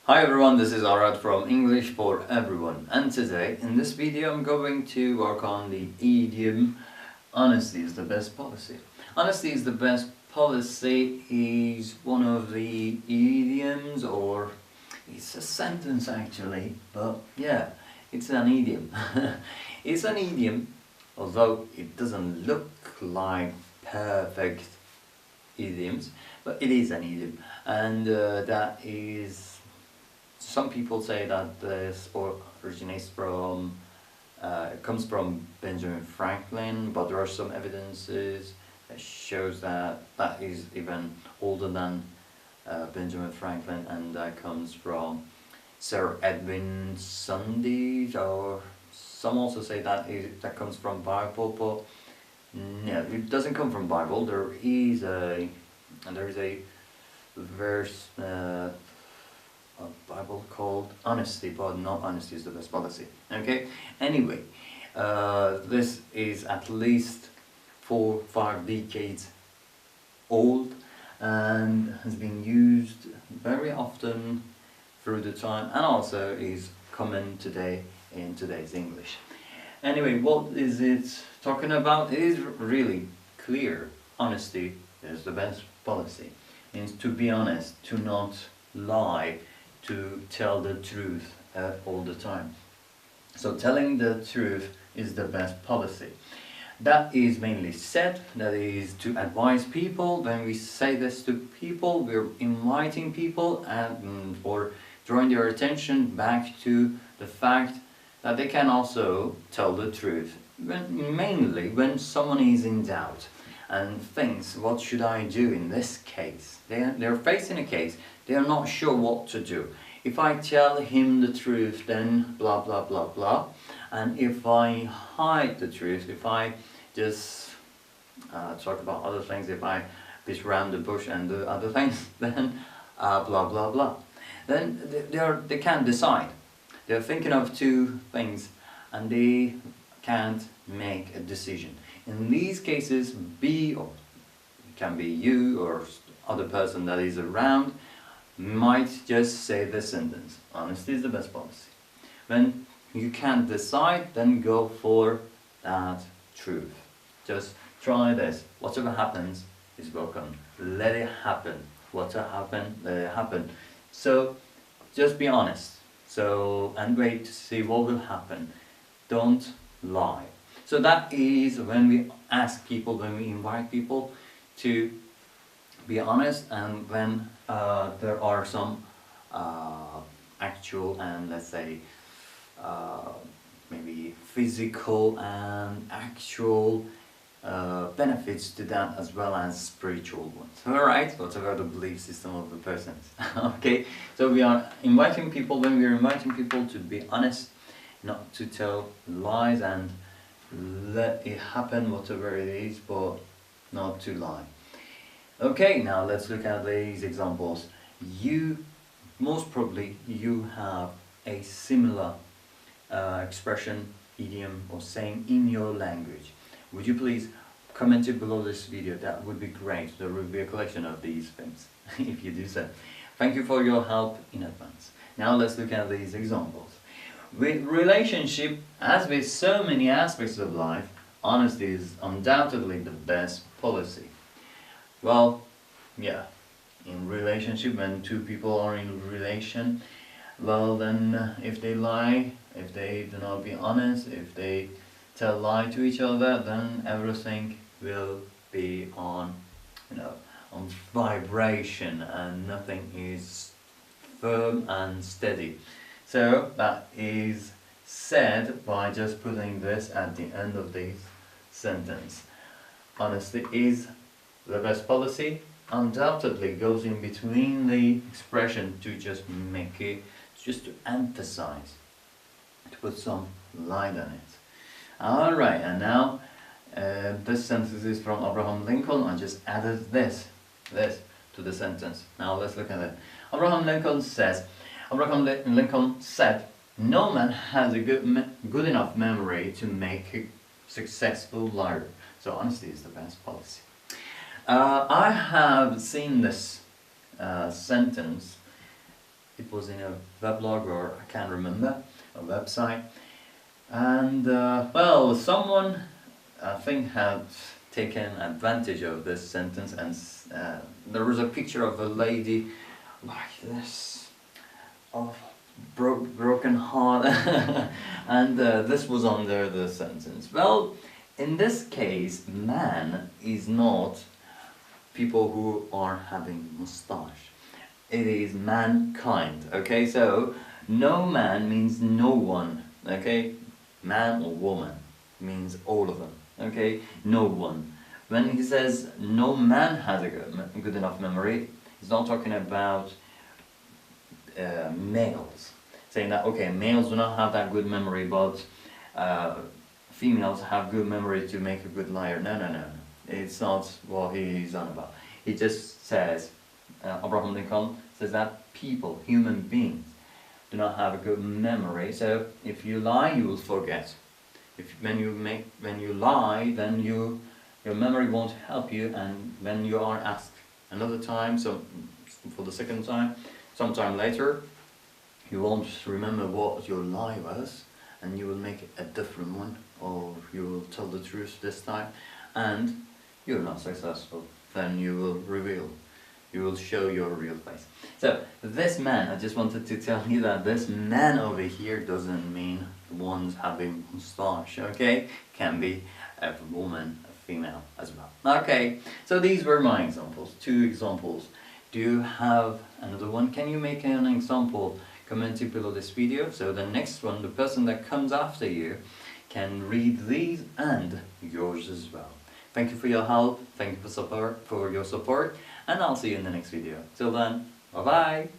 Hi everyone, this is Arad from English for Everyone, and today in this video I'm going to work on the idiom honesty is the best policy. Honesty is the best policy is one of the idioms, or it's a sentence actually, but yeah, it's an idiom. It's an idiom, although it doesn't look like perfect idioms, but it is an idiom, and that is, some people say that this originates from, comes from Benjamin Franklin, but there are some evidences that shows that that is even older than Benjamin Franklin, and that comes from Sir Edwin Sandys, or some also say that comes from Bible, but no, it doesn't come from Bible. There is a verse Bible called honesty, but not honesty is the best policy. Okay, anyway, this is at least 4-5 decades old and has been used very often through the time, and also is common today in today's English. Anyway, what is it talking about? It is really clear. Honesty is the best policy. It means to be honest, to not lie, to tell the truth all the time. So telling the truth is the best policy. That is mainly said, that is to advise people. When we say this to people, we're inviting people and or drawing their attention back to the fact that they can also tell the truth. Mainly when someone is in doubt and thinks, what should I do in this case? They're facing a case, they are not sure what to do. If I tell him the truth, then blah blah blah blah, and if I hide the truth, if I just talk about other things, if I beat around the bush and do other things, then blah blah blah, then they can't decide. They're thinking of two things and they can't make a decision. In these cases, or it can be you or other person that is around, might just say this sentence: honesty is the best policy. When you can't decide, then go for that truth. Just try this. Whatever happens is welcome. Let it happen. Whatever happen, let it happen. So just be honest. And wait to see what will happen. Don't lie. So that is when we ask people, when we invite people to be honest, and when there are some actual and, let's say, maybe physical and actual benefits to that, as well as spiritual ones. Alright, whatever the belief system of the person is. Okay, so we are inviting people, when we are inviting people to be honest, not to tell lies, and let it happen, whatever it is, but not to lie. Okay, now let's look at these examples. Most probably you have a similar expression, idiom, or saying in your language. Would you please comment it below this video? That would be great. There will be a collection of these things if you do so. Thank you for your help in advance. Now let's look at these examples. With relationship, as with so many aspects of life, honesty is undoubtedly the best policy. Well, yeah, in relationship, when two people are in relation, well then, if they lie, if they do not be honest, if they tell lie to each other, then everything will be on, on vibration, and nothing is firm and steady. So that is said by just putting this at the end of this sentence. Honesty is the best policy. Undoubtedly goes in between the expression to just make it, just to emphasize, to put some light on it. Alright, and now this sentence is from Abraham Lincoln. I just added this to the sentence. Now let's look at it. Abraham Lincoln said, no man has a good enough memory to make a successful liar. So honesty is the best policy. I have seen this sentence It was in a weblog, or I can't remember, a website. And well, someone I think had taken advantage of this sentence, and there was a picture of a lady like this, of broken heart, and this was under the sentence. Well, in this case, man is not people who are having mustache. It is mankind. Okay, so no man means no one. Okay, man or woman means all of them. Okay, no one. When he says no man has a good enough memory, he's not talking about males. Saying that, okay, males do not have that good memory, but females have good memory to make a good liar. No, no, no, no. It's not what he's on about. He just says, Abraham Lincoln says that people, human beings, do not have a good memory. So if you lie, you will forget. When you lie, then your memory won't help you, and when you are asked another time, so for the second time, sometime later, you won't remember what your lie was, and you will make a different one, or you will tell the truth this time, and you're not successful. Then you will show your real face. So this man, I just wanted to tell you that this man over here doesn't mean the ones having mustache, okay? Can be a woman, a female as well. Okay, so these were my examples, 2 examples. Do you have another one? Can you make an example commenting below this video, so the next one, the person that comes after you, can read these and yours as well. Thank you for your help, thank you for your support, and I'll see you in the next video. Till then, bye bye!